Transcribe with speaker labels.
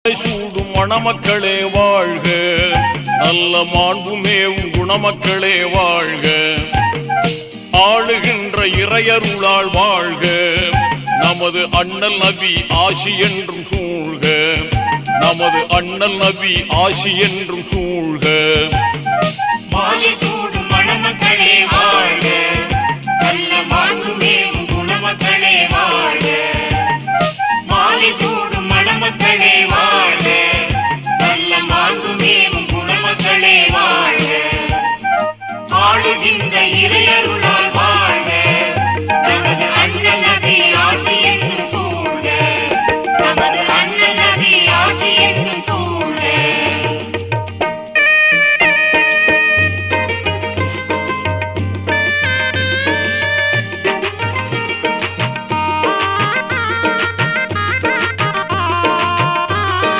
Speaker 1: சூடும் மணமக்களே வாழ்க, நல்ல மாண்புமேவும் குணமக்களே வாழ்க, ஆளுகின்ற இறையருளால் வாழ்க, நமது அண்ணல் நபி ஆசி என்றும் சூழ்க, நமது அண்ணல் நபி ஆசி என்றும் சூழ்க.
Speaker 2: மாலை சூடும் மணமக்களே வாழ்க, நல்ல மாண்புமேவும் குணமக்களே வாழ்க, மாலை சூடும் மணமக்களே வாழ்க, நல்ல மாண்புமேவும் குணமக்களே வாழ்க, ஆளுகின்ற இறையருள்